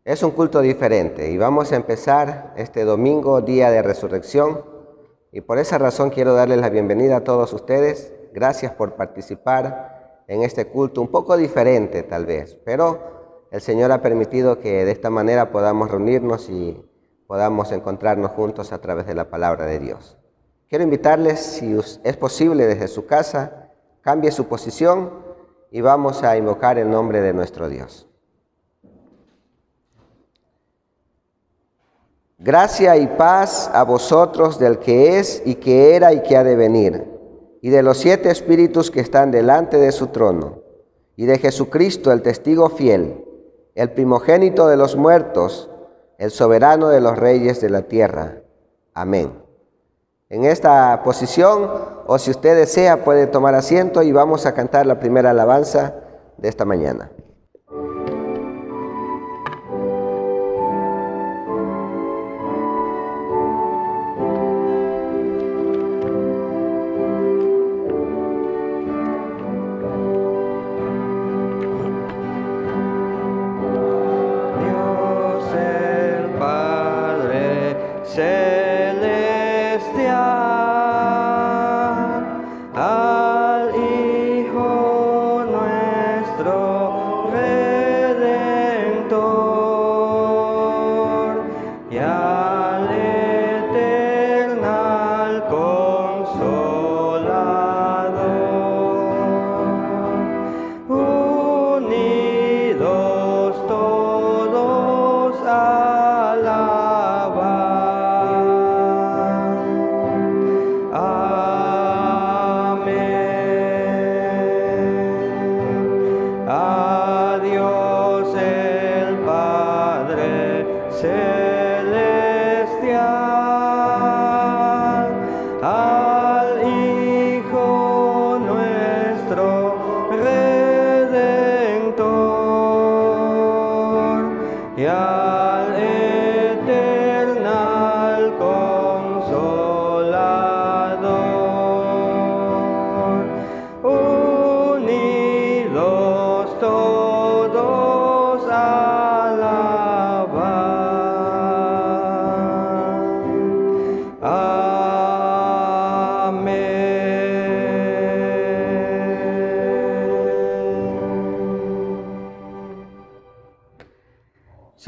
Es un culto diferente y vamos a empezar este domingo, día de resurrección, y por esa razón quiero darles la bienvenida a todos ustedes. Gracias por participar en este culto, un poco diferente tal vez, pero el Señor ha permitido que de esta manera podamos reunirnos y podamos encontrarnos juntos a través de la palabra de Dios. Quiero invitarles, si es posible desde su casa, cambie su posición y vamos a invocar el nombre de nuestro Dios. Gracia y paz a vosotros del que es y que era y que ha de venir, y de los 7 espíritus que están delante de su trono, y de Jesucristo, el testigo fiel, el primogénito de los muertos, el soberano de los reyes de la tierra. Amén. En esta posición, o si usted desea, puede tomar asiento y vamos a cantar la primera alabanza de esta mañana.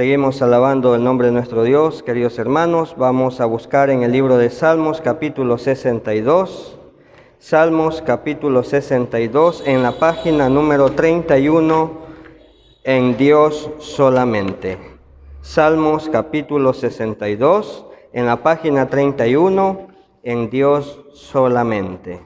Seguimos alabando el nombre de nuestro Dios, queridos hermanos. Vamos a buscar en el libro de Salmos, capítulo 62. Salmos, capítulo 62, en la página número 31, en Dios solamente. Salmos, capítulo 62, en la página 31, en Dios solamente.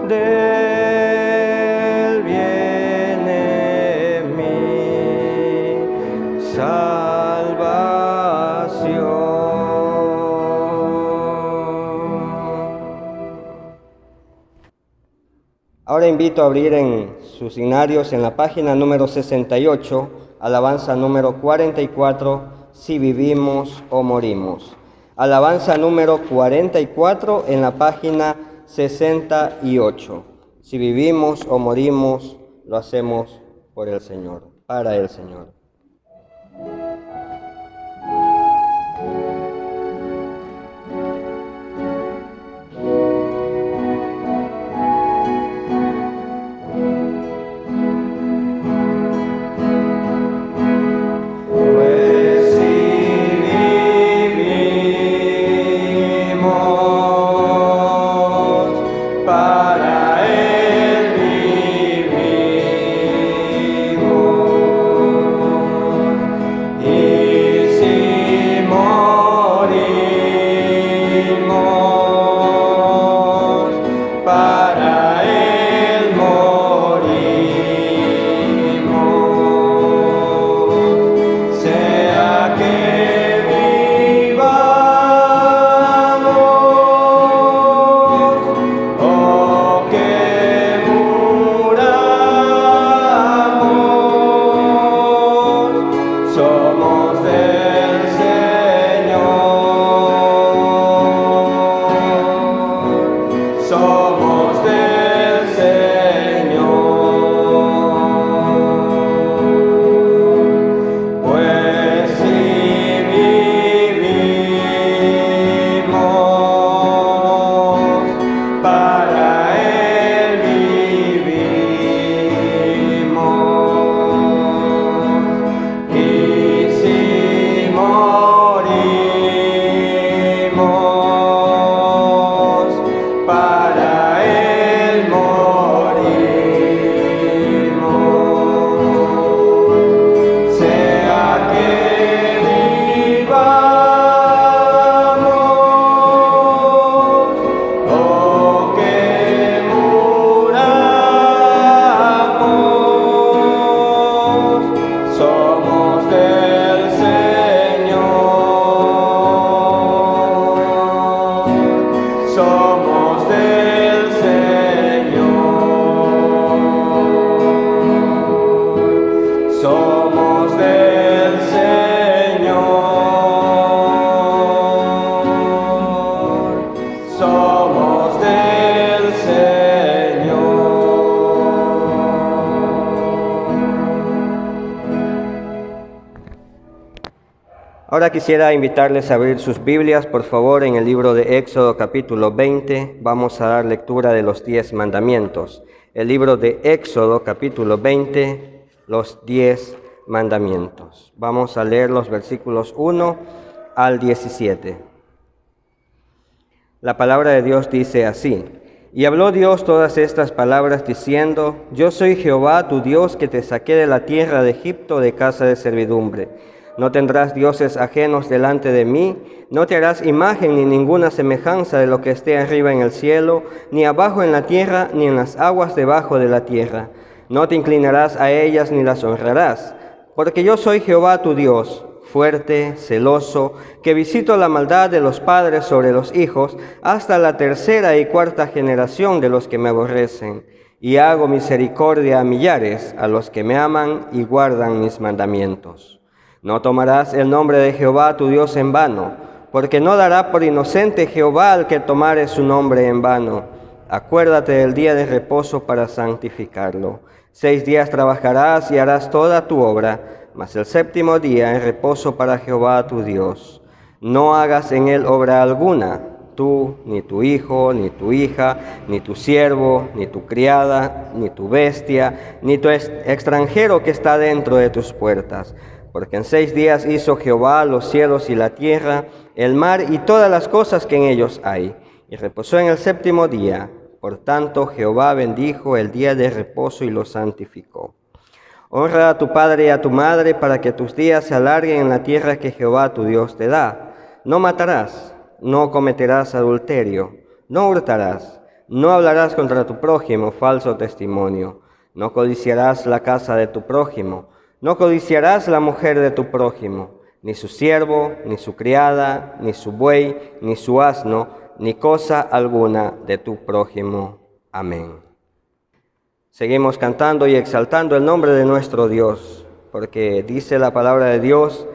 Del bien Ahora invito a abrir en sus signarios en la página número 68, alabanza número 44, si vivimos o morimos. Alabanza número 44 en la página 68. Si vivimos o morimos, lo hacemos por el Señor, para el Señor. Ahora quisiera invitarles a abrir sus Biblias, por favor, en el libro de Éxodo capítulo 20. Vamos a dar lectura de los 10 mandamientos. El libro de Éxodo capítulo 20, los 10 mandamientos. Vamos a leer los versículos 1 al 17. La palabra de Dios dice así: Y habló Dios todas estas palabras diciendo: Yo soy Jehová tu Dios, que te saqué de la tierra de Egipto, de casa de servidumbre. No tendrás dioses ajenos delante de mí, no te harás imagen ni ninguna semejanza de lo que esté arriba en el cielo, ni abajo en la tierra, ni en las aguas debajo de la tierra. No te inclinarás a ellas ni las honrarás, porque yo soy Jehová tu Dios, fuerte, celoso, que visito la maldad de los padres sobre los hijos, hasta la tercera y cuarta generación de los que me aborrecen, y hago misericordia a millares, a los que me aman y guardan mis mandamientos. No tomarás el nombre de Jehová tu Dios en vano, porque no dará por inocente Jehová al que tomare su nombre en vano. Acuérdate del día de reposo para santificarlo. 6 días trabajarás y harás toda tu obra, mas el séptimo día es reposo para Jehová tu Dios. No hagas en él obra alguna, tú, ni tu hijo, ni tu hija, ni tu siervo, ni tu criada, ni tu bestia, ni tu extranjero que está dentro de tus puertas. Porque en 6 días hizo Jehová los cielos y la tierra, el mar y todas las cosas que en ellos hay, y reposó en el séptimo día. Por tanto, Jehová bendijo el día de reposo y lo santificó. Honra a tu padre y a tu madre, para que tus días se alarguen en la tierra que Jehová tu Dios te da. No matarás, no cometerás adulterio, no hurtarás, no hablarás contra tu prójimo falso testimonio, no codiciarás la casa de tu prójimo, no codiciarás la mujer de tu prójimo, ni su siervo, ni su criada, ni su buey, ni su asno, ni cosa alguna de tu prójimo. Amén. Seguimos cantando y exaltando el nombre de nuestro Dios, porque dice la palabra de Dios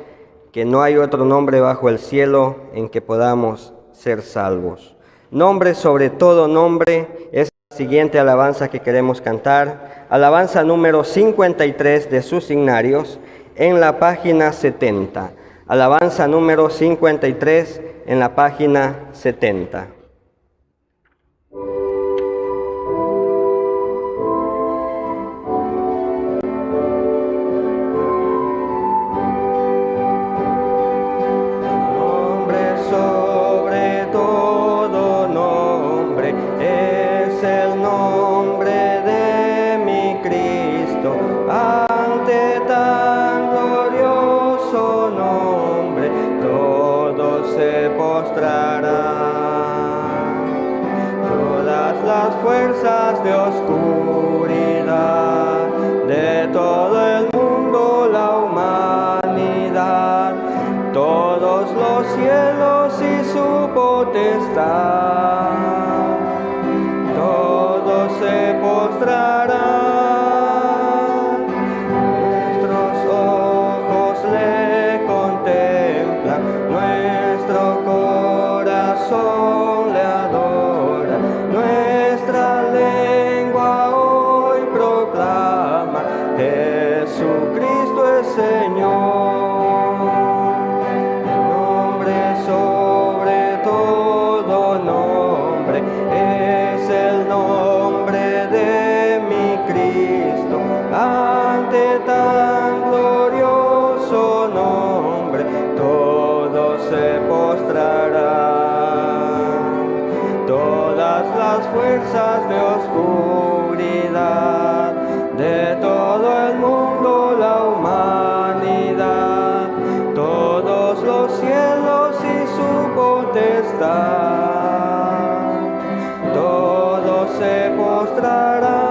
que no hay otro nombre bajo el cielo en que podamos ser salvos. Nombre sobre todo nombre es la siguiente alabanza que queremos cantar, alabanza número 53 de sus signarios en la página 70. Alabanza número 53 en la página 70. Todas las fuerzas de oscuridad de todo el mundo, la humanidad, todos los cielos y su potestad, todos se postrarán. Le adora, nuestra lengua hoy proclama, Jesucristo es Señor. Nombre sobre todo nombre, es el nombre de mi Cristo, ante tan glorioso nombre, todos se postrarán. Todas las fuerzas de oscuridad de todo el mundo, la humanidad, todos los cielos y su potestad, todos se postrarán.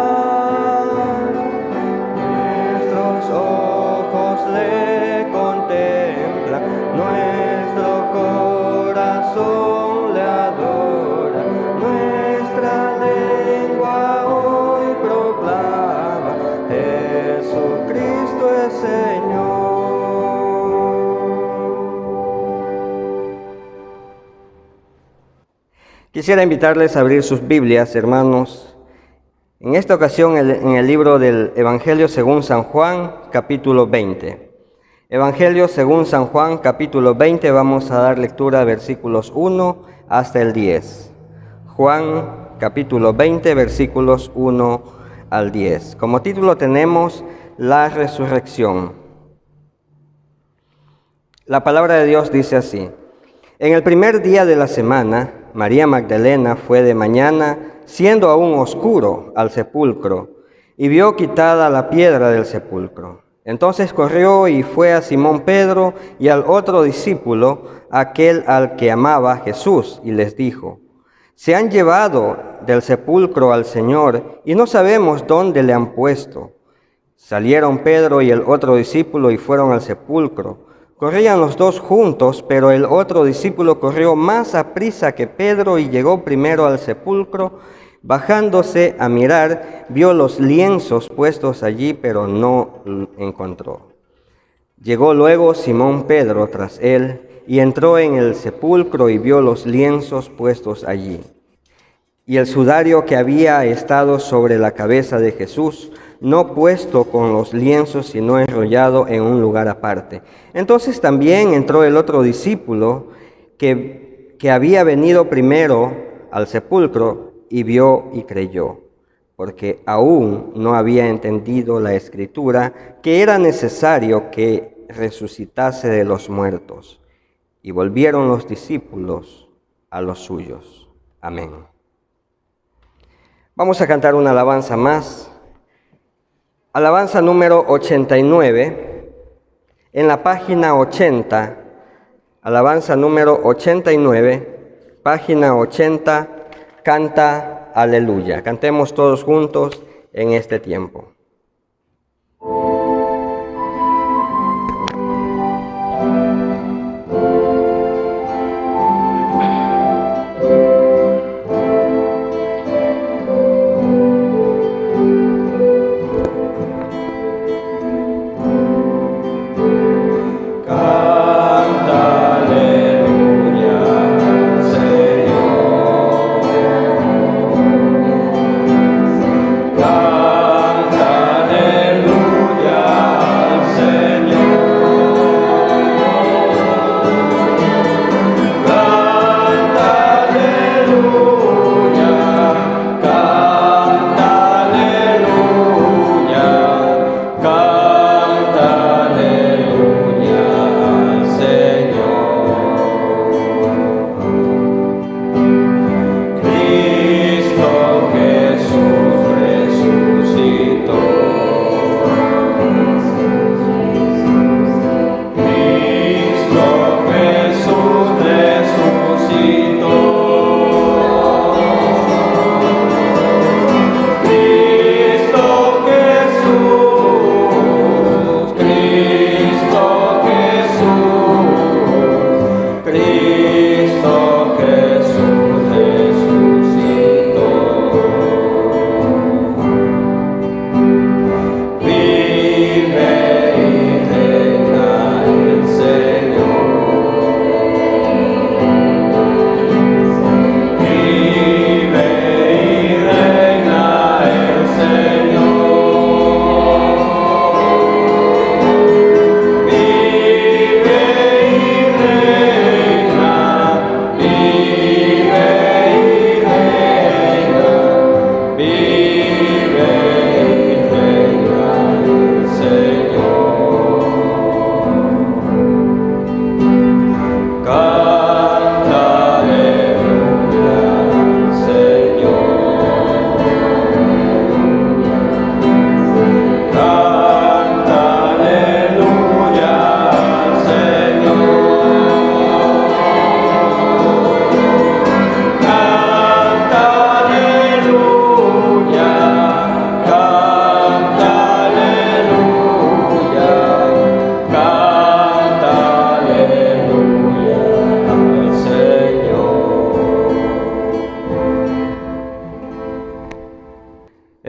Nuestros ojos le contemplan, nuestro corazón le adora, nuestra lengua hoy proclama, Jesucristo es Señor. Quisiera invitarles a abrir sus Biblias, hermanos. En esta ocasión en el libro del Evangelio según San Juan, capítulo 20. Evangelio según San Juan, capítulo 20, vamos a dar lectura de versículos 1 hasta el 10. Juan, capítulo 20, versículos 1 al 10. Como título tenemos la resurrección. La palabra de Dios dice así: en el primer día de la semana, María Magdalena fue de mañana, siendo aún oscuro, al sepulcro, y vio quitada la piedra del sepulcro. Entonces corrió y fue a Simón Pedro y al otro discípulo, aquel al que amaba Jesús, y les dijo: se han llevado del sepulcro al Señor, y no sabemos dónde le han puesto. Salieron Pedro y el otro discípulo y fueron al sepulcro. Corrían los dos juntos, pero el otro discípulo corrió más aprisa que Pedro y llegó primero al sepulcro. Bajándose a mirar, vio los lienzos puestos allí, pero no encontró. Llegó luego Simón Pedro tras él y entró en el sepulcro y vio los lienzos puestos allí, y el sudario que había estado sobre la cabeza de Jesús, no puesto con los lienzos, sino enrollado en un lugar aparte. Entonces también entró el otro discípulo que había venido primero al sepulcro y vio y creyó, porque aún no había entendido la Escritura, que era necesario que resucitase de los muertos. Y volvieron los discípulos a los suyos. Amén. Vamos a cantar una alabanza más. Alabanza número 89, en la página 80. Alabanza número 89, página 80, canta Aleluya. Cantemos todos juntos en este tiempo.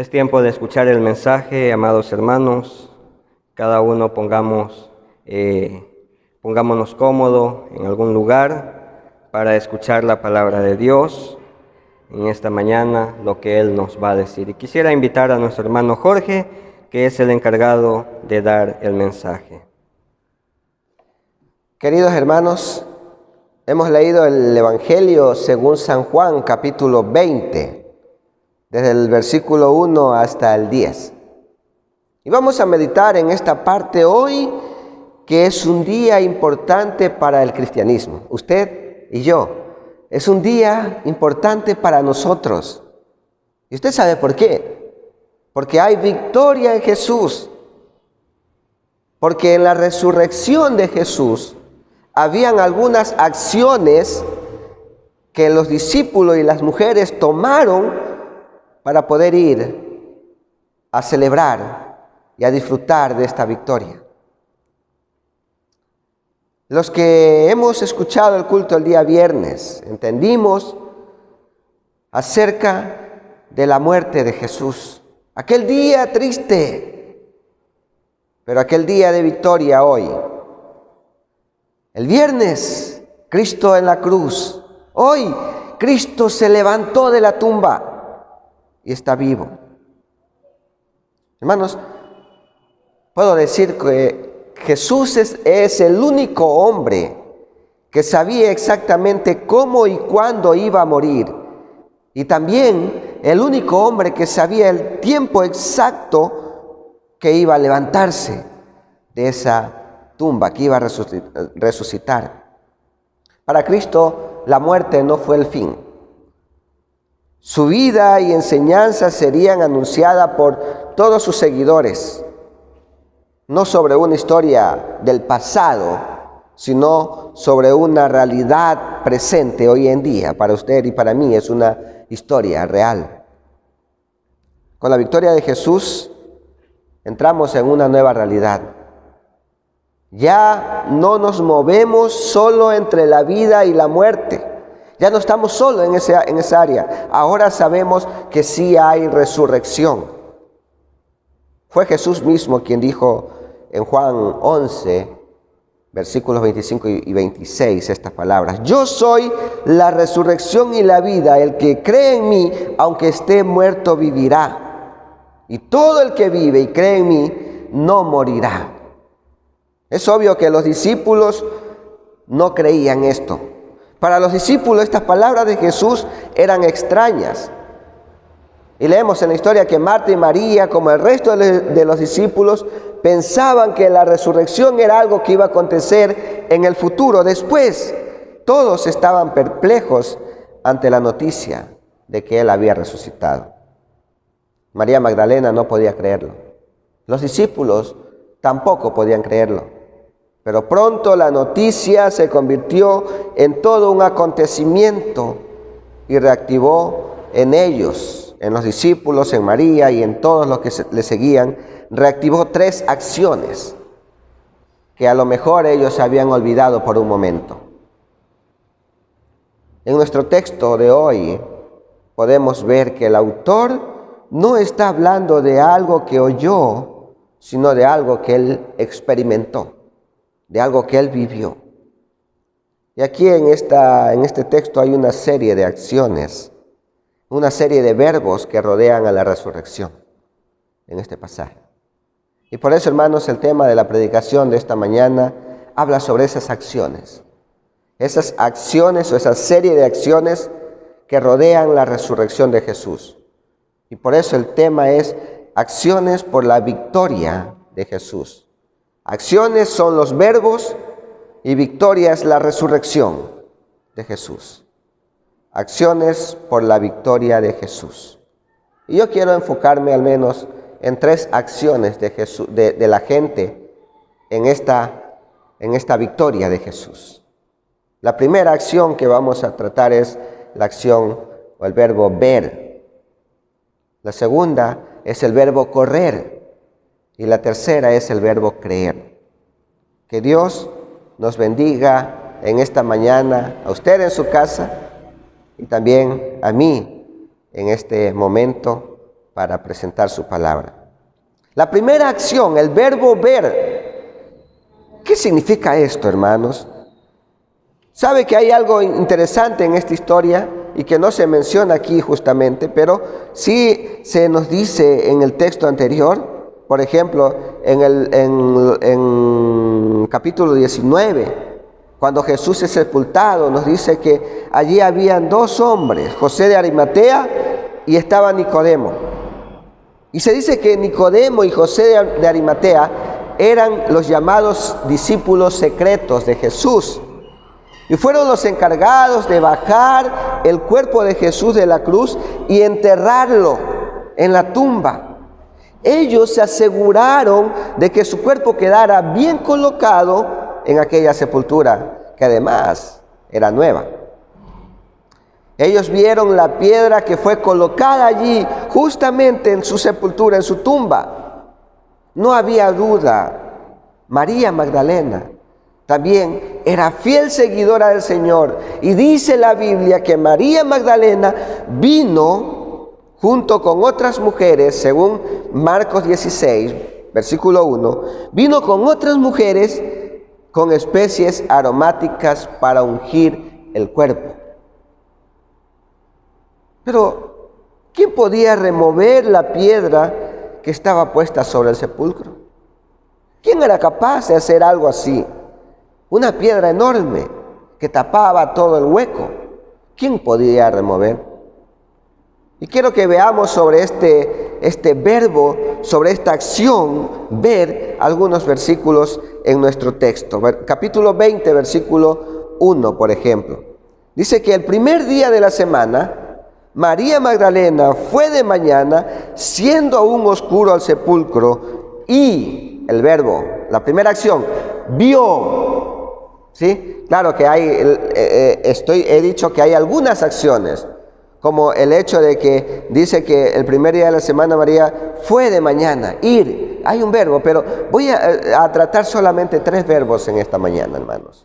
Es tiempo de escuchar el mensaje, amados hermanos. Cada uno pongámonos cómodo en algún lugar para escuchar la palabra de Dios en esta mañana, lo que Él nos va a decir. Y quisiera invitar a nuestro hermano Jorge, que es el encargado de dar el mensaje. Queridos hermanos, hemos leído el Evangelio según San Juan, capítulo 20, desde el versículo 1 hasta el 10. Y vamos a meditar en esta parte hoy, que es un día importante para el cristianismo. Usted y yo, es un día importante para nosotros. ¿Y usted sabe por qué? Porque hay victoria en Jesús. Porque en la resurrección de Jesús habían algunas acciones que los discípulos y las mujeres tomaron para poder ir a celebrar y a disfrutar de esta victoria. Los que hemos escuchado el culto el día viernes, entendimos acerca de la muerte de Jesús. Aquel día triste, pero aquel día de victoria hoy. El viernes, Cristo en la cruz. Hoy, Cristo se levantó de la tumba y está vivo. Hermanos, puedo decir que Jesús es el único hombre que sabía exactamente cómo y cuándo iba a morir. Y también el único hombre que sabía el tiempo exacto que iba a levantarse de esa tumba, que iba a resucitar. Para Cristo, la muerte no fue el fin. Su vida y enseñanza serían anunciadas por todos sus seguidores, no sobre una historia del pasado, sino sobre una realidad presente hoy en día. Para usted y para mí es una historia real. Con la victoria de Jesús entramos en una nueva realidad. Ya no nos movemos solo entre la vida y la muerte. Ya no estamos solo en esa área. Ahora sabemos que sí hay resurrección. Fue Jesús mismo quien dijo en Juan 11, versículos 25 y 26, estas palabras: yo soy la resurrección y la vida. El que cree en mí, aunque esté muerto, vivirá. Y todo el que vive y cree en mí, no morirá. Es obvio que los discípulos no creían esto. Para los discípulos estas palabras de Jesús eran extrañas. Y leemos en la historia que Marta y María, como el resto de los discípulos, pensaban que la resurrección era algo que iba a acontecer en el futuro. Después, todos estaban perplejos ante la noticia de que Él había resucitado. María Magdalena no podía creerlo. Los discípulos tampoco podían creerlo. Pero pronto la noticia se convirtió en todo un acontecimiento y reactivó en ellos, en los discípulos, en María y en todos los que le seguían, reactivó 3 acciones que a lo mejor ellos habían olvidado por un momento. En nuestro texto de hoy podemos ver que el autor no está hablando de algo que oyó, sino de algo que él experimentó, de algo que él vivió. Y aquí en este texto hay una serie de acciones, una serie de verbos que rodean a la resurrección en este pasaje. Y por eso, hermanos, el tema de la predicación de esta mañana habla sobre esas acciones o esa serie de acciones que rodean la resurrección de Jesús. Y por eso el tema es acciones por la victoria de Jesús. Acciones son los verbos y victoria es la resurrección de Jesús. Acciones por la victoria de Jesús. Y yo quiero enfocarme al menos en 3 acciones de Jesús, de la gente en esta victoria de Jesús. La primera acción que vamos a tratar es la acción o el verbo ver. La segunda es el verbo correr. Y la tercera es el verbo creer. Que Dios nos bendiga en esta mañana, a usted en su casa y también a mí en este momento, para presentar su palabra. La primera acción, el verbo ver. ¿Qué significa esto, hermanos? ¿Sabe que hay algo interesante en esta historia y que no se menciona aquí justamente, pero sí se nos dice en el texto anterior? Por ejemplo, en capítulo 19, cuando Jesús es sepultado, nos dice que allí habían dos hombres, José de Arimatea y estaba Nicodemo. Y se dice que Nicodemo y José de Arimatea eran los llamados discípulos secretos de Jesús. Y fueron los encargados de bajar el cuerpo de Jesús de la cruz y enterrarlo en la tumba. Ellos se aseguraron de que su cuerpo quedara bien colocado en aquella sepultura, que además era nueva. Ellos vieron la piedra que fue colocada allí, justamente en su sepultura, en su tumba. No había duda. María Magdalena también era fiel seguidora del Señor. Y dice la Biblia que María Magdalena vino junto con otras mujeres, según Marcos 16, versículo 1, vino con otras mujeres con especies aromáticas para ungir el cuerpo. Pero, ¿quién podía remover la piedra que estaba puesta sobre el sepulcro? ¿Quién era capaz de hacer algo así? Una piedra enorme que tapaba todo el hueco. ¿Quién podía remover? Y quiero que veamos sobre este verbo, sobre esta acción, ver algunos versículos en nuestro texto. Capítulo 20, versículo 1, por ejemplo. Dice que el primer día de la semana, María Magdalena fue de mañana, siendo aún oscuro, al sepulcro, y el verbo, la primera acción, vio. ¿Sí? Claro que he dicho que hay algunas acciones, como el hecho de que dice que el primer día de la semana María fue de mañana, ir. Hay un verbo, pero voy a tratar solamente 3 verbos en esta mañana, hermanos.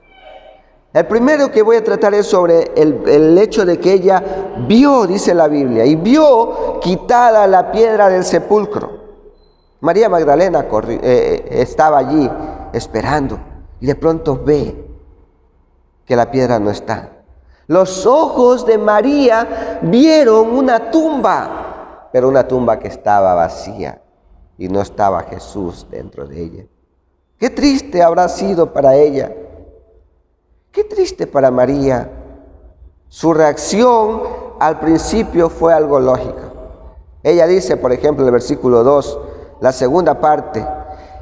El primero que voy a tratar es sobre el hecho de que ella vio, dice la Biblia, y vio quitada la piedra del sepulcro. María Magdalena estaba allí esperando y de pronto ve que la piedra no está. Los ojos de María vieron una tumba, pero una tumba que estaba vacía y no estaba Jesús dentro de ella. Qué triste habrá sido para ella. Qué triste para María. Su reacción al principio fue algo lógica. Ella dice, por ejemplo, en el versículo 2, la segunda parte: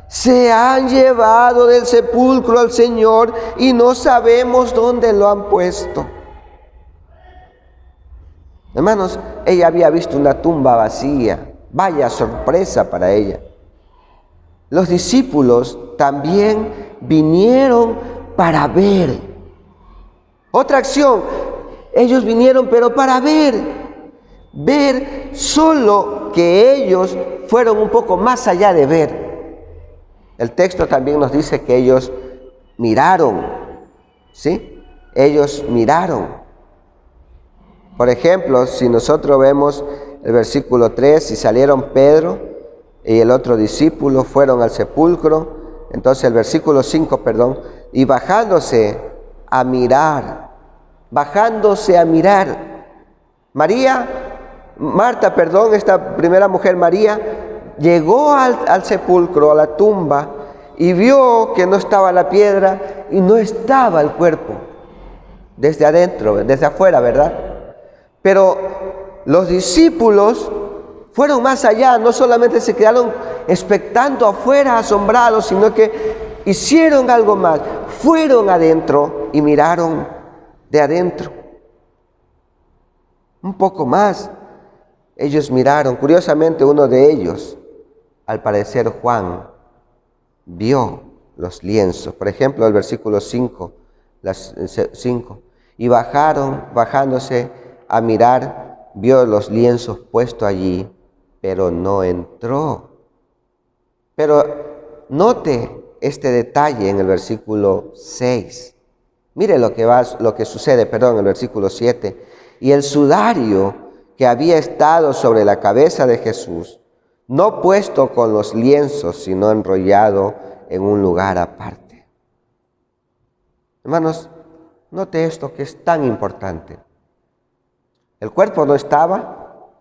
se han llevado del sepulcro al Señor y no sabemos dónde lo han puesto. Hermanos, ella había visto una tumba vacía. Vaya sorpresa para ella. Los discípulos también vinieron para ver. Otra acción, ellos vinieron pero para ver, solo que ellos fueron un poco más allá de ver. El texto también nos dice que ellos miraron, ¿sí? Ellos miraron. Por ejemplo, si nosotros vemos el versículo 3, y salieron Pedro y el otro discípulo, fueron al sepulcro. Entonces el versículo 5, y bajándose a mirar. Esta primera mujer, María, llegó al sepulcro, a la tumba, y vio que no estaba la piedra y no estaba el cuerpo. Desde adentro, desde afuera, ¿verdad? Pero los discípulos fueron más allá, no solamente se quedaron expectando afuera, asombrados, sino que hicieron algo más. Fueron adentro y miraron de adentro. Un poco más. Ellos miraron. Curiosamente, uno de ellos, al parecer Juan, vio los lienzos. Por ejemplo, el versículo 5. Y bajándose a mirar, vio los lienzos puestos allí, pero no entró. Pero note este detalle en el versículo 6. Mire lo que sucede, en el versículo 7. Y el sudario que había estado sobre la cabeza de Jesús, no puesto con los lienzos, sino enrollado en un lugar aparte. Hermanos, note esto que es tan importante. El cuerpo no estaba,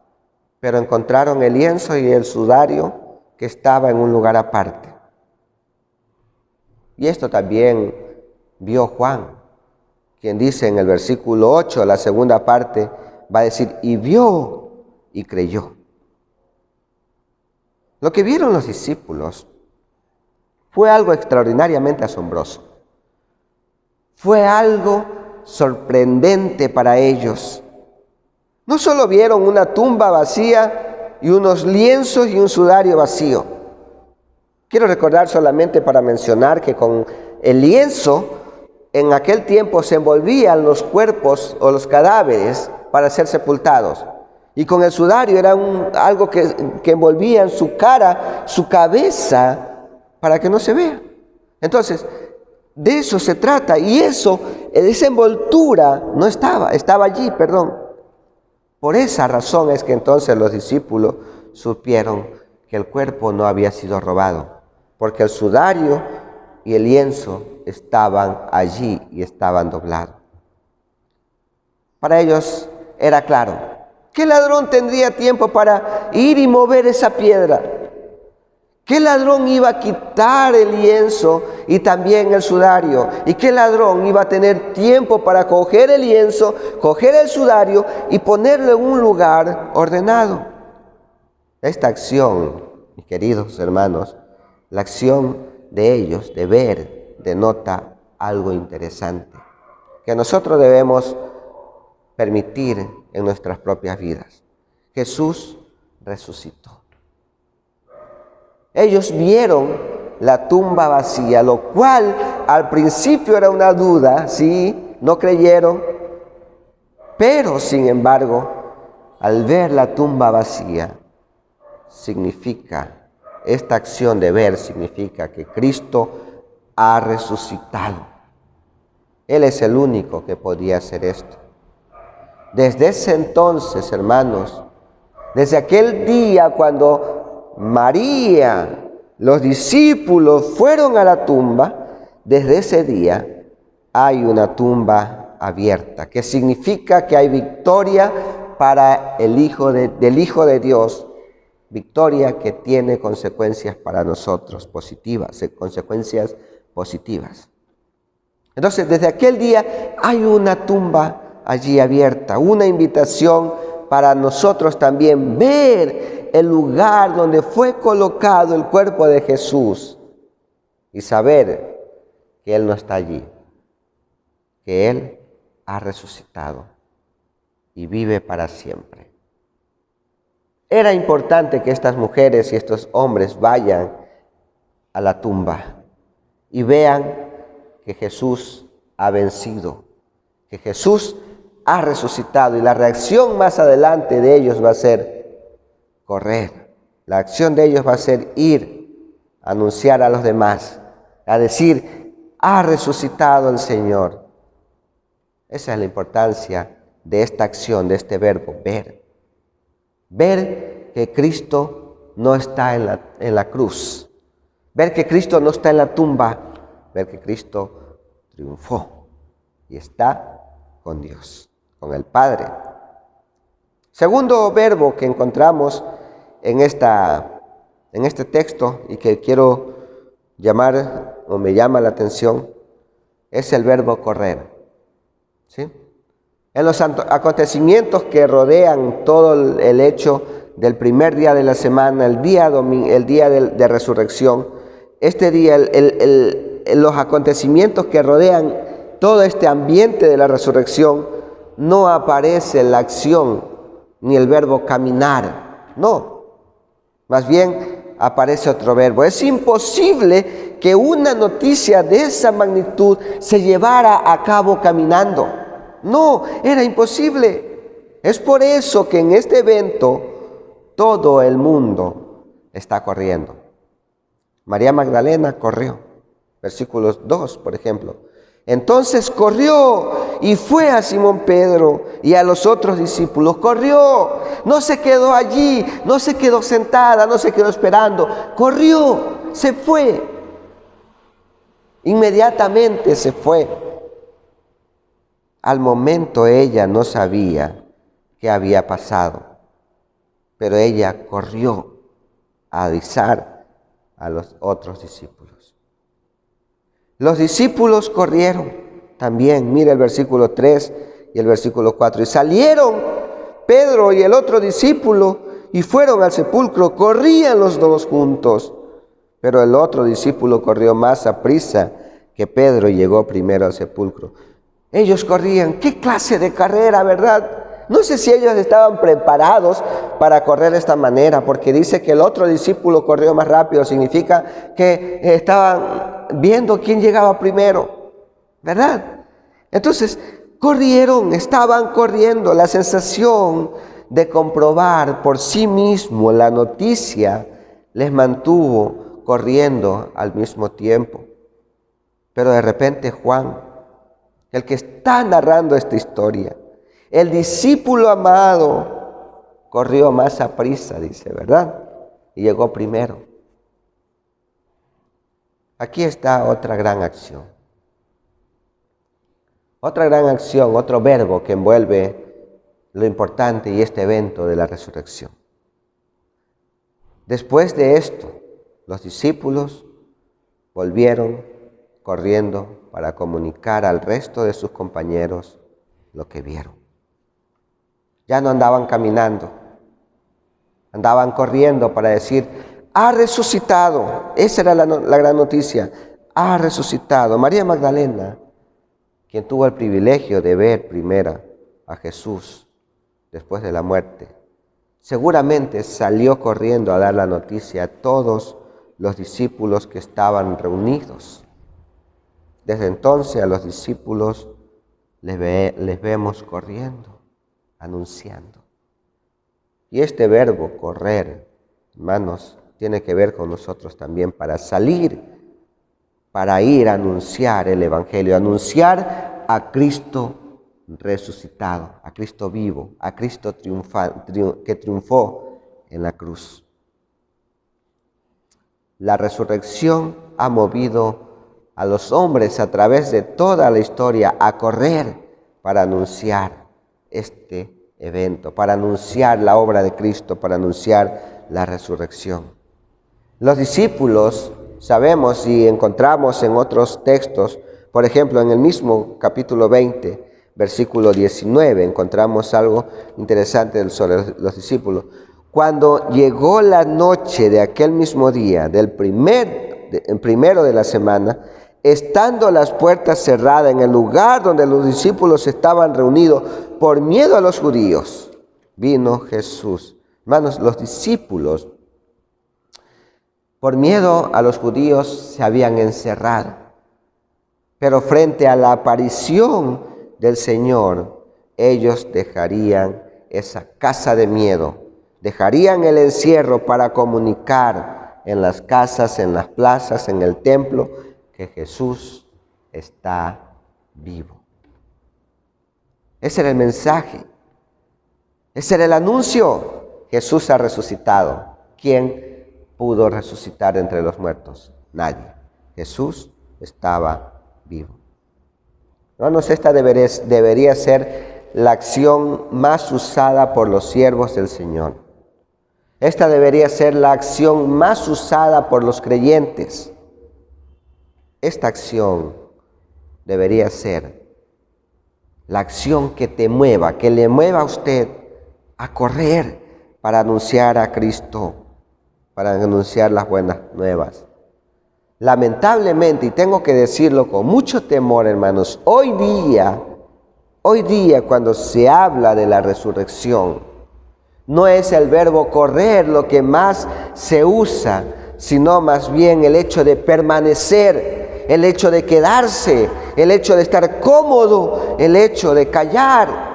pero encontraron el lienzo y el sudario que estaba en un lugar aparte. Y esto también vio Juan, quien dice en el versículo 8, la segunda parte, va a decir, y vio y creyó. Lo que vieron los discípulos fue algo extraordinariamente asombroso. Fue algo sorprendente para ellos. No solo vieron una tumba vacía y unos lienzos y un sudario vacío. Quiero recordar solamente para mencionar que con el lienzo en aquel tiempo se envolvían los cuerpos o los cadáveres para ser sepultados. Y con el sudario era algo que envolvía en su cara, su cabeza, para que no se vea. Entonces, de eso se trata. Y esa envoltura no estaba allí, perdón. Por esa razón es que entonces los discípulos supieron que el cuerpo no había sido robado, porque el sudario y el lienzo estaban allí y estaban doblados. Para ellos era claro, ¿qué ladrón tendría tiempo para ir y mover esa piedra? ¿Qué ladrón iba a quitar el lienzo y también el sudario? ¿Y qué ladrón iba a tener tiempo para coger el lienzo, coger el sudario y ponerlo en un lugar ordenado? Esta acción, mis queridos hermanos, la acción de ellos de ver, denota algo interesante que nosotros debemos permitir en nuestras propias vidas. Jesús resucitó. Ellos vieron la tumba vacía, lo cual al principio era una duda, ¿sí? No creyeron, pero sin embargo, al ver la tumba vacía, esta acción de ver significa que Cristo ha resucitado. Él es el único que podía hacer esto. Desde ese entonces, hermanos, desde aquel día cuando María, los discípulos fueron a la tumba, desde ese día hay una tumba abierta, que significa que hay victoria para el del Hijo de Dios, victoria que tiene consecuencias para nosotros consecuencias positivas. Entonces, desde aquel día hay una tumba allí abierta, una invitación para nosotros también ver el lugar donde fue colocado el cuerpo de Jesús y saber que Él no está allí, que Él ha resucitado y vive para siempre. Era importante que estas mujeres y estos hombres vayan a la tumba y vean que Jesús ha vencido, que Jesús ha resucitado, y la reacción más adelante de ellos va a ser correr. La acción de ellos va a ser ir a anunciar a los demás, a decir, ha resucitado el Señor. Esa es la importancia de esta acción, de este verbo, ver. Ver que Cristo no está en la cruz. Ver que Cristo no está en la tumba. Ver que Cristo triunfó y está con Dios, con el Padre. Segundo verbo que encontramos en este texto y que quiero llamar o me llama la atención es el verbo correr. ¿Sí? En los acontecimientos que rodean todo el hecho del primer día de la semana, el día de resurrección, este día, los acontecimientos que rodean todo este ambiente de la resurrección, no aparece la acción ni el verbo caminar, no. Más bien aparece otro verbo. Es imposible que una noticia de esa magnitud se llevara a cabo caminando. No, era imposible. Es por eso que en este evento todo el mundo está corriendo. María Magdalena corrió. Versículos 2, por ejemplo. Entonces corrió y fue a Simón Pedro y a los otros discípulos. Corrió, no se quedó allí, no se quedó sentada, no se quedó esperando. Corrió, se fue. Inmediatamente se fue. Al momento ella no sabía qué había pasado, pero ella corrió a avisar a los otros discípulos. Los discípulos corrieron también. Mira el versículo 3 y el versículo 4. Y salieron Pedro y el otro discípulo y fueron al sepulcro. Corrían los dos juntos, pero el otro discípulo corrió más aprisa que Pedro y llegó primero al sepulcro. Ellos corrían. ¿Qué clase de carrera, verdad? No sé si ellos estaban preparados para correr de esta manera, porque dice que el otro discípulo corrió más rápido. Significa que estaban viendo quién llegaba primero, ¿verdad? Entonces, corrieron, estaban corriendo. La sensación de comprobar por sí mismo la noticia les mantuvo corriendo al mismo tiempo. Pero de repente Juan, el que está narrando esta historia, el discípulo amado, corrió más aprisa, dice, ¿verdad? Y llegó primero. Aquí está otra gran acción. Otra gran acción, otro verbo que envuelve lo importante y este evento de la resurrección. Después de esto, los discípulos volvieron corriendo para comunicar al resto de sus compañeros lo que vieron. Ya no andaban caminando, andaban corriendo para decir: ha resucitado. Esa era la gran noticia: ha resucitado. María Magdalena, quien tuvo el privilegio de ver primero a Jesús después de la muerte, seguramente salió corriendo a dar la noticia a todos los discípulos que estaban reunidos. Desde entonces a los discípulos les vemos corriendo, anunciando. Y este verbo correr, hermanos, tiene que ver con nosotros también, para salir, para ir a anunciar el Evangelio, anunciar a Cristo resucitado, a Cristo vivo, a Cristo que triunfó en la cruz. La resurrección ha movido a los hombres a través de toda la historia a correr para anunciar este evento, para anunciar la obra de Cristo, para anunciar la resurrección. Los discípulos, sabemos y encontramos en otros textos, por ejemplo, en el mismo capítulo 20, versículo 19, encontramos algo interesante sobre los discípulos. Cuando llegó la noche de aquel mismo día, del primero de la semana, estando las puertas cerradas en el lugar donde los discípulos estaban reunidos por miedo a los judíos, vino Jesús. Hermanos, los discípulos, por miedo a los judíos, se habían encerrado. Pero frente a la aparición del Señor, ellos dejarían esa casa de miedo, dejarían el encierro para comunicar en las casas, en las plazas, en el templo, que Jesús está vivo. Ese era el mensaje, ese era el anuncio. Jesús ha resucitado. ¿Quién pudo resucitar entre los muertos? Nadie. Jesús estaba vivo. Hermanos, esta debería ser la acción más usada por los siervos del Señor. Esta debería ser la acción más usada por los creyentes. Esta acción debería ser la acción que te mueva, que le mueva a usted a correr para anunciar a Cristo, para anunciar las buenas nuevas. Lamentablemente, y tengo que decirlo con mucho temor, hermanos, hoy día cuando se habla de la resurrección, no es el verbo correr lo que más se usa, sino más bien el hecho de permanecer, el hecho de quedarse, el hecho de estar cómodo, el hecho de callar.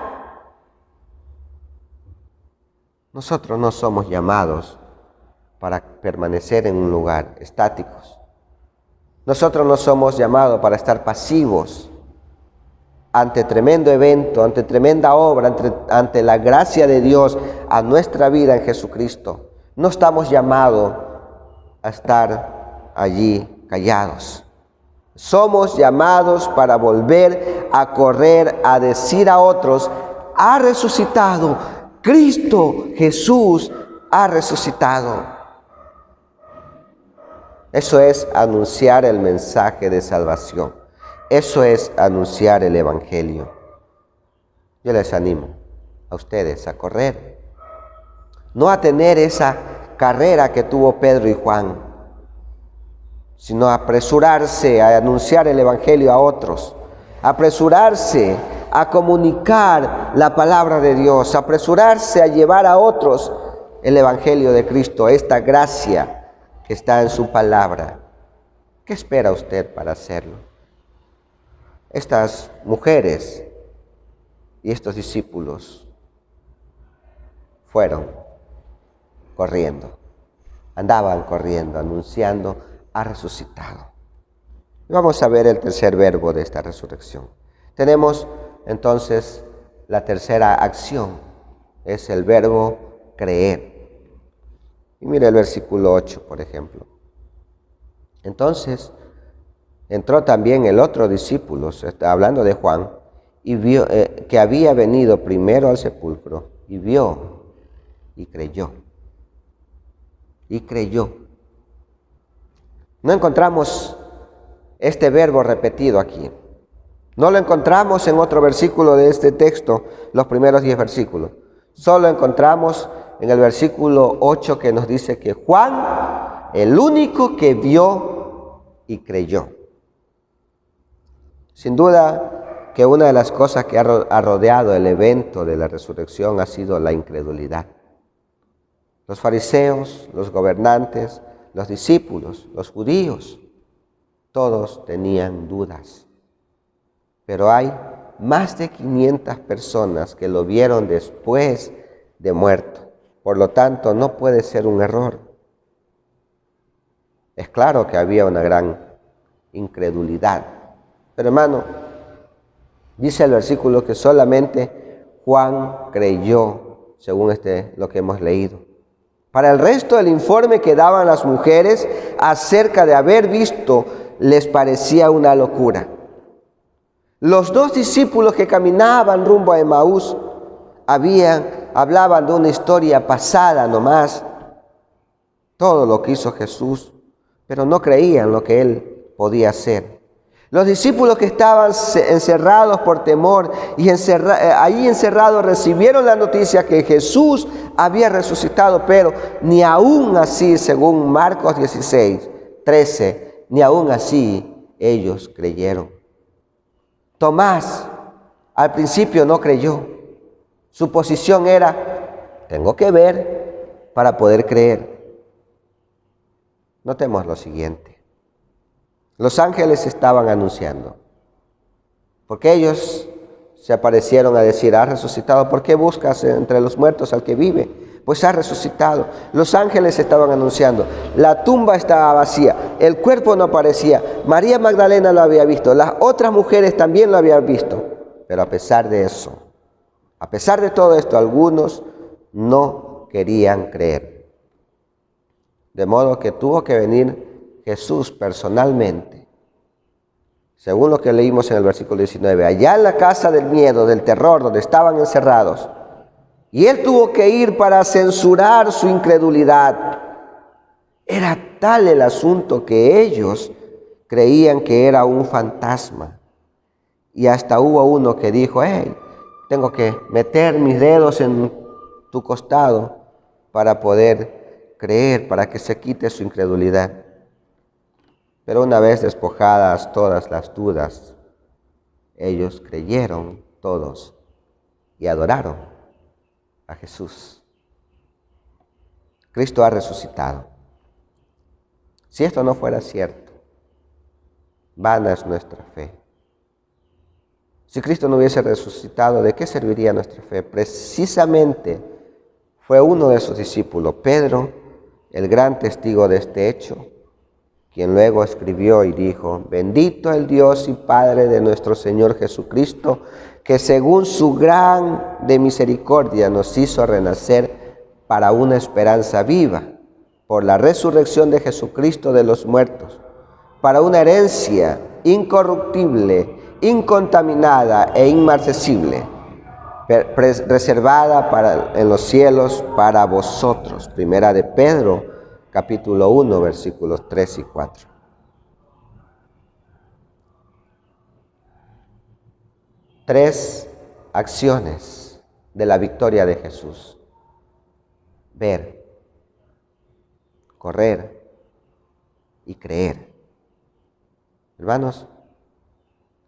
Nosotros no somos llamados para permanecer en un lugar estáticos. Nosotros no somos llamados para estar pasivos. ante tremendo evento, ante tremenda obra, ante la gracia de Dios a nuestra vida en Jesucristo, no estamos llamados a estar allí callados. Somos llamados para volver a correr, a decir a otros: ha resucitado, Cristo Jesús ha resucitado. Eso es anunciar el mensaje de salvación. Eso es anunciar el Evangelio. Yo les animo a ustedes a correr, no a tener esa carrera que tuvo Pedro y Juan, sino a apresurarse a anunciar el Evangelio a otros, apresurarse a comunicar la palabra de Dios, apresurarse a llevar a otros el Evangelio de Cristo, esta gracia que está en su palabra. ¿Qué espera usted para hacerlo? Estas mujeres y estos discípulos fueron corriendo, andaban corriendo, anunciando: ha resucitado. Y vamos a ver el tercer verbo de esta resurrección. Tenemos entonces la tercera acción, es el verbo creer. Y mire el versículo 8, por ejemplo. Entonces entró también el otro discípulo, está hablando de Juan, y vio que había venido primero al sepulcro, y vio y creyó. Y creyó. No encontramos este verbo repetido aquí. No lo encontramos en otro versículo de este texto, los primeros 10 versículos. Solo encontramos en el versículo 8 que nos dice que Juan, el único que vio y creyó. Sin duda que una de las cosas que ha rodeado el evento de la resurrección ha sido la incredulidad. Los fariseos, los gobernantes, los discípulos, los judíos, todos tenían dudas. Pero hay más de 500 personas que lo vieron después de muerto. Por lo tanto, no puede ser un error. Es claro que había una gran incredulidad. Pero hermano, dice el versículo que solamente Juan creyó, según lo que hemos leído. Para el resto del informe que daban las mujeres acerca de haber visto, les parecía una locura. Los 2 discípulos que caminaban rumbo a Emaús hablaban de una historia pasada nomás, todo lo que hizo Jesús, pero no creían lo que Él podía hacer. Los discípulos que estaban encerrados por temor y allí encerrados recibieron la noticia que Jesús había resucitado, pero ni aún así, según Marcos 16:13, ni aún así ellos creyeron. Tomás al principio no creyó. Su posición era: tengo que ver para poder creer. Notemos lo siguiente. Los ángeles estaban anunciando, porque ellos se aparecieron a decir: ha resucitado. ¿Por qué buscas entre los muertos al que vive? Pues ha resucitado. Los ángeles estaban anunciando. La tumba estaba vacía, el cuerpo no aparecía. María Magdalena lo había visto, las otras mujeres también lo habían visto. Pero a pesar de eso, a pesar de todo esto, algunos no querían creer. De modo que tuvo que venir Jesús personalmente, según lo que leímos en el versículo 19, allá en la casa del miedo, del terror, donde estaban encerrados. Y Él tuvo que ir para censurar su incredulidad. Era tal el asunto que ellos creían que era un fantasma. Y hasta hubo uno que dijo: hey, tengo que meter mis dedos en tu costado para poder creer, para que se quite su incredulidad. Pero una vez despojadas todas las dudas, ellos creyeron todos y adoraron a Jesús. Cristo ha resucitado. Si esto no fuera cierto, vana es nuestra fe. Si Cristo no hubiese resucitado, ¿de qué serviría nuestra fe? Precisamente fue uno de sus discípulos, Pedro, el gran testigo de este hecho, quien luego escribió y dijo: bendito el Dios y Padre de nuestro Señor Jesucristo, que según su gran de misericordia nos hizo renacer para una esperanza viva, por la resurrección de Jesucristo de los muertos, para una herencia incorruptible, incontaminada e inmarcesible, reservada en los cielos para vosotros. Primera de Pedro, capítulo 1, versículos 3 y 4. Tres acciones de la victoria de Jesús: ver, correr y creer. Hermanos,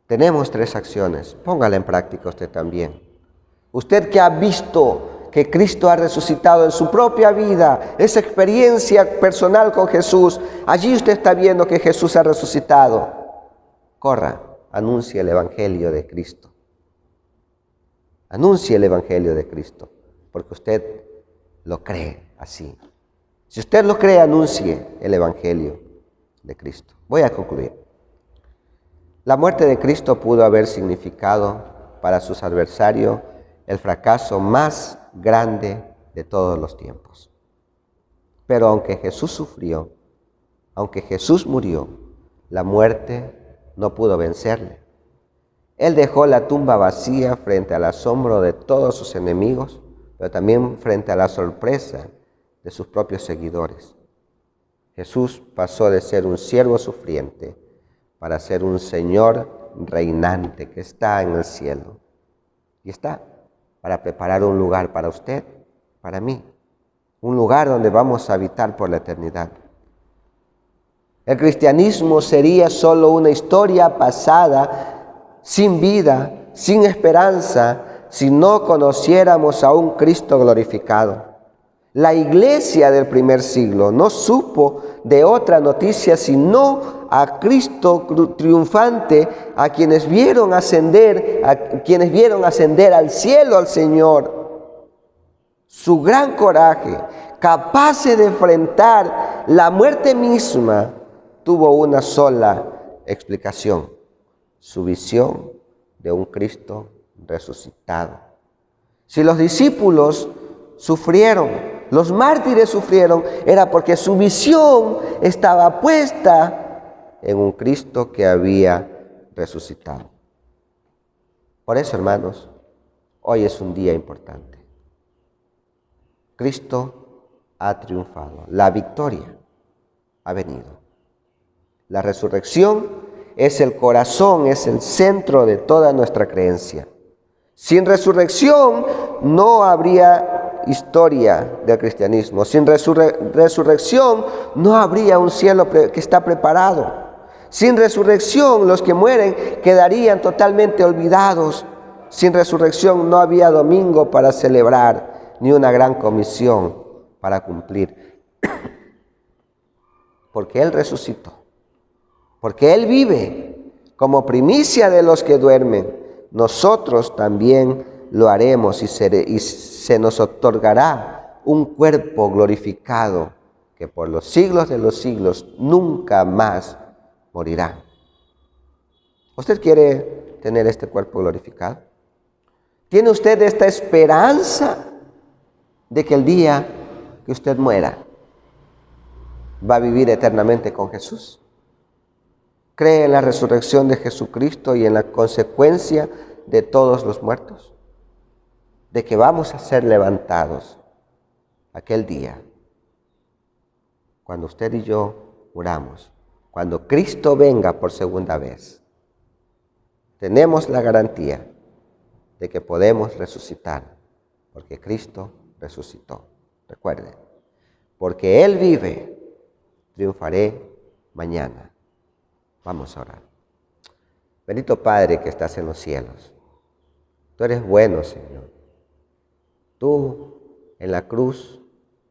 tenemos tres acciones. Póngala en práctica usted también. Usted que ha visto que Cristo ha resucitado en su propia vida, esa experiencia personal con Jesús, allí usted está viendo que Jesús ha resucitado. Corra, anuncie el Evangelio de Cristo. Anuncie el Evangelio de Cristo, porque usted lo cree así. Si usted lo cree, anuncie el Evangelio de Cristo. Voy a concluir. La muerte de Cristo pudo haber significado para sus adversarios el fracaso más grande de todos los tiempos. Pero aunque Jesús sufrió, aunque Jesús murió, la muerte no pudo vencerle. Él dejó la tumba vacía frente al asombro de todos sus enemigos, pero también frente a la sorpresa de sus propios seguidores. Jesús pasó de ser un siervo sufriente para ser un Señor reinante que está en el cielo. Y está para preparar un lugar para usted, para mí, un lugar donde vamos a habitar por la eternidad. El cristianismo sería solo una historia pasada, sin vida, sin esperanza, si no conociéramos a un Cristo glorificado. La iglesia del primer siglo no supo de otra noticia sino a Cristo triunfante, a quienes vieron ascender al cielo al Señor. Su gran coraje, capaces de enfrentar la muerte misma, tuvo una sola explicación: su visión de un Cristo resucitado. Si los discípulos sufrieron, los mártires sufrieron, era porque su visión estaba puesta en un Cristo que había resucitado. Por eso, hermanos, hoy es un día importante. Cristo ha triunfado, la victoria ha venido. La resurrección es el corazón, es el centro de toda nuestra creencia. Sin resurrección no habría historia del cristianismo. Sin resurrección no habría un cielo que está preparado. Sin resurrección los que mueren quedarían totalmente olvidados. Sin resurrección no había domingo para celebrar, ni una gran comisión para cumplir. Porque Él resucitó. Porque Él vive como primicia de los que duermen. Nosotros también lo haremos y se nos otorgará un cuerpo glorificado que por los siglos de los siglos nunca más morirá. ¿Usted quiere tener este cuerpo glorificado? ¿Tiene usted esta esperanza de que el día que usted muera va a vivir eternamente con Jesús? ¿Cree en la resurrección de Jesucristo y en la consecuencia de todos los muertos? De que vamos a ser levantados aquel día, cuando usted y yo muramos, cuando Cristo venga por segunda vez. Tenemos la garantía de que podemos resucitar, porque Cristo resucitó. Recuerden, porque Él vive, triunfaré mañana. Vamos a orar. Bendito Padre que estás en los cielos, tú eres bueno, Señor. Tú en la cruz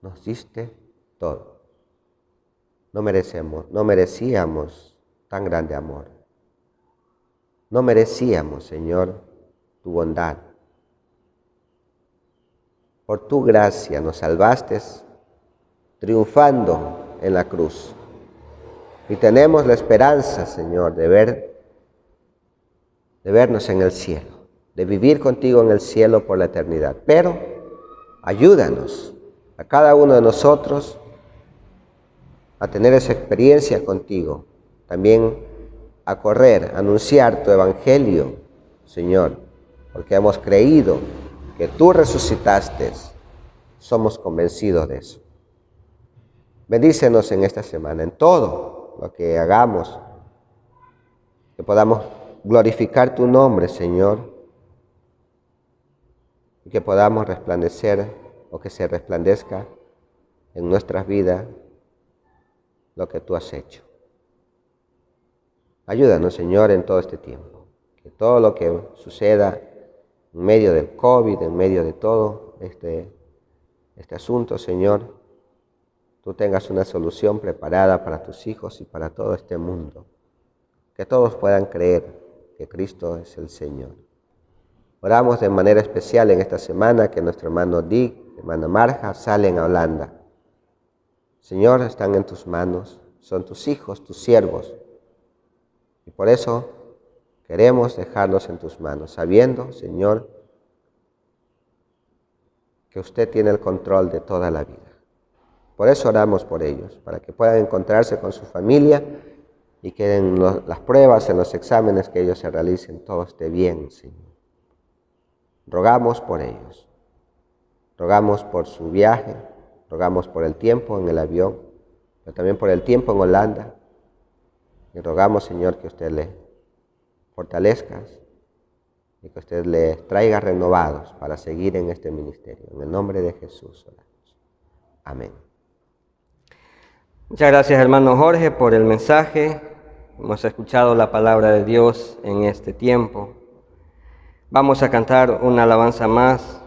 nos diste todo. No merecíamos tan grande amor. No merecíamos, Señor, tu bondad. Por tu gracia nos salvaste triunfando en la cruz. Y tenemos la esperanza, Señor, de vernos en el cielo, de vivir contigo en el cielo por la eternidad. Pero ayúdanos a cada uno de nosotros a tener esa experiencia contigo, también a correr, a anunciar tu evangelio, Señor, porque hemos creído que tú resucitaste, somos convencidos de eso. Bendícenos en esta semana, en todo lo que hagamos, que podamos glorificar tu nombre, Señor, y que podamos resplandecer o que se resplandezca en nuestras vidas lo que tú has hecho. Ayúdanos, Señor, en todo este tiempo, que todo lo que suceda en medio del COVID, en medio de todo este asunto, Señor, tú tengas una solución preparada para tus hijos y para todo este mundo. Que todos puedan creer que Cristo es el Señor. Oramos de manera especial en esta semana que nuestro hermano Dick, hermana Marja, salen a Holanda. Señor, están en tus manos, son tus hijos, tus siervos. Y por eso queremos dejarlos en tus manos, sabiendo, Señor, que usted tiene el control de toda la vida. Por eso oramos por ellos, para que puedan encontrarse con su familia y que en las pruebas, en los exámenes que ellos se realicen, todo esté bien, Señor. Rogamos por ellos, rogamos por su viaje, rogamos por el tiempo en el avión, pero también por el tiempo en Holanda. Y rogamos, Señor, que usted le fortalezca y que usted le traiga renovados para seguir en este ministerio. En el nombre de Jesús oramos. Amén. Muchas gracias, hermano Jorge, por el mensaje. Hemos escuchado la palabra de Dios en este tiempo. Vamos a cantar una alabanza más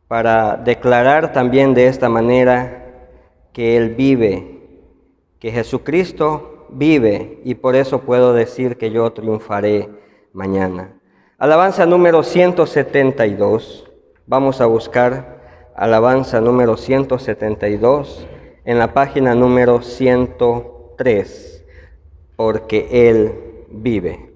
para declarar también de esta manera que Él vive, que Jesucristo vive, y por eso puedo decir que yo triunfaré mañana. Alabanza número 172. Vamos a buscar alabanza número 172 en la página número 103, porque Él vive.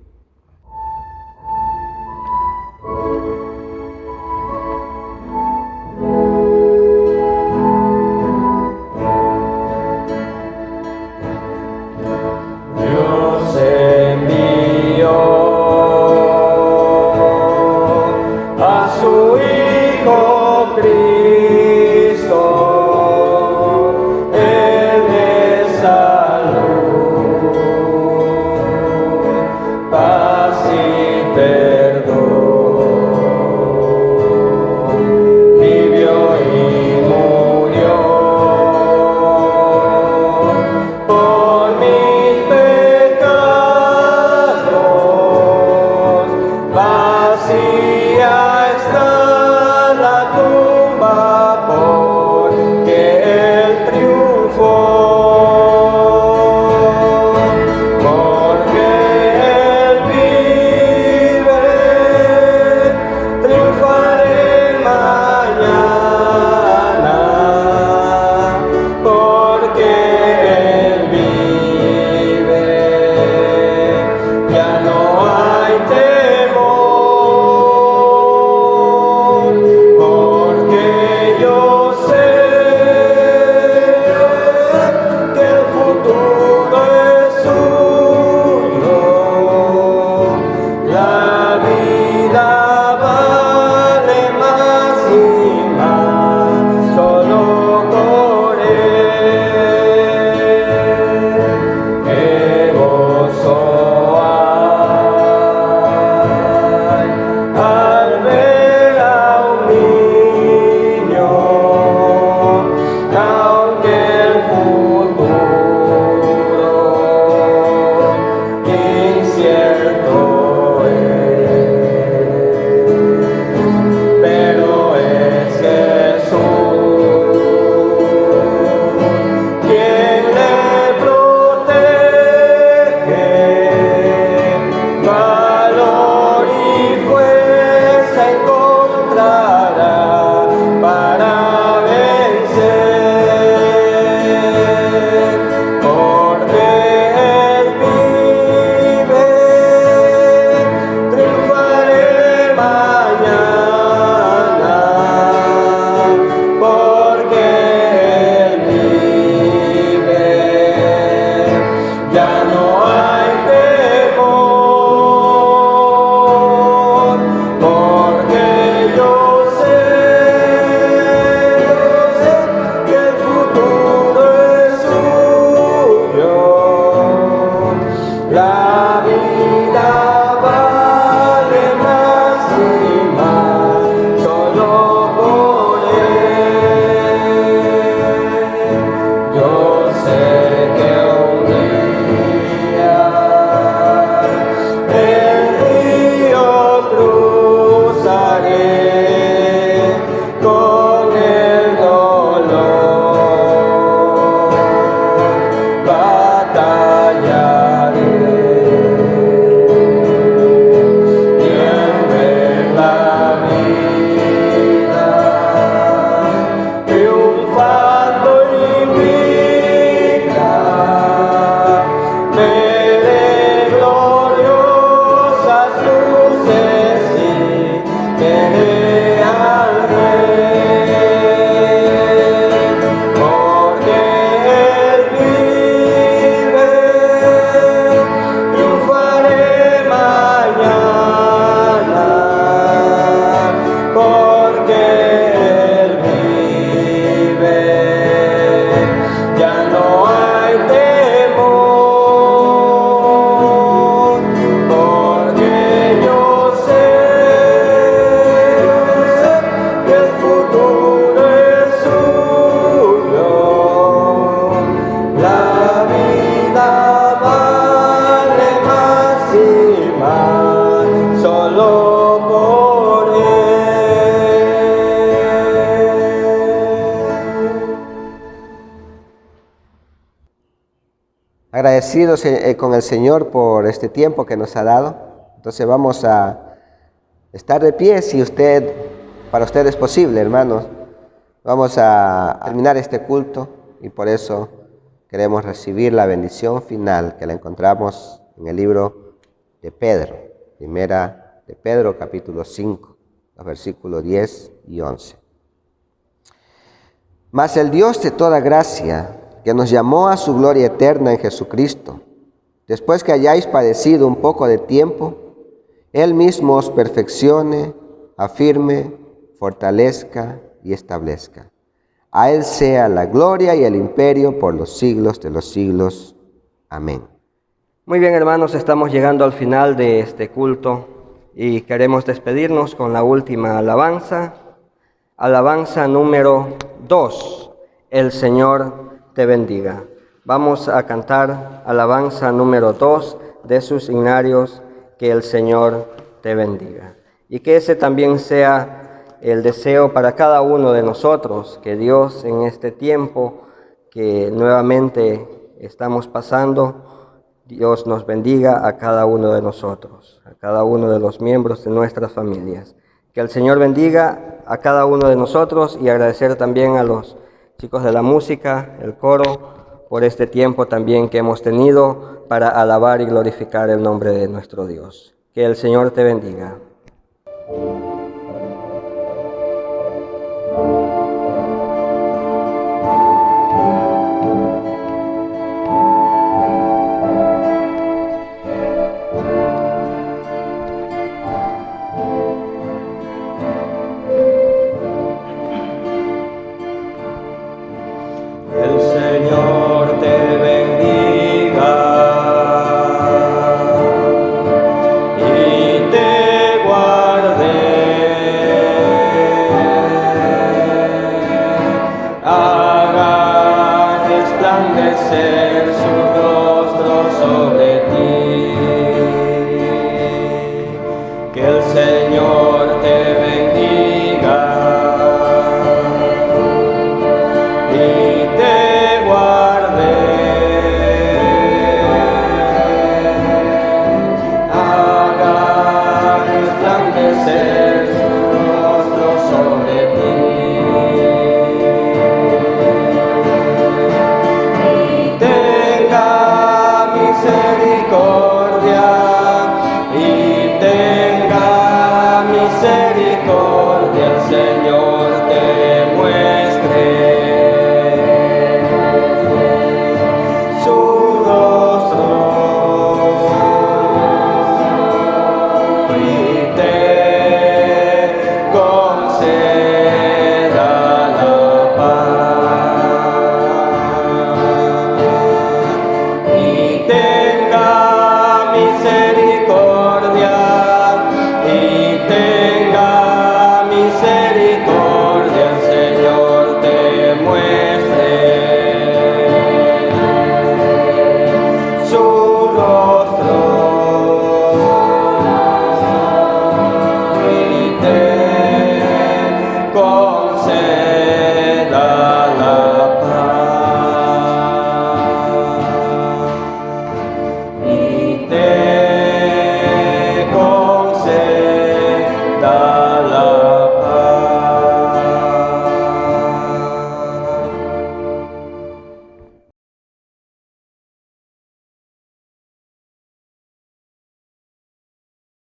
Agradecidos con el Señor por este tiempo que nos ha dado. Entonces vamos a estar de pie si para usted es posible, hermanos. Vamos a terminar este culto y por eso queremos recibir la bendición final que la encontramos en el libro de Pedro, primera de Pedro, capítulo 5, los versículos 10 y 11. Mas el Dios de toda gracia, que nos llamó a su gloria eterna en Jesucristo, después que hayáis padecido un poco de tiempo, Él mismo os perfeccione, afirme, fortalezca y establezca. A Él sea la gloria y el imperio por los siglos de los siglos. Amén. Muy bien, hermanos, estamos llegando al final de este culto y queremos despedirnos con la última alabanza. Alabanza número 2. El Señor te bendiga. Vamos a cantar alabanza número 2 de sus hignarios, que el Señor te bendiga. Y que ese también sea el deseo para cada uno de nosotros, que Dios en este tiempo que nuevamente estamos pasando, Dios nos bendiga a cada uno de nosotros, a cada uno de los miembros de nuestras familias. Que el Señor bendiga a cada uno de nosotros y agradecer también a los chicos de la música, el coro, por este tiempo también que hemos tenido para alabar y glorificar el nombre de nuestro Dios. Que el Señor te bendiga.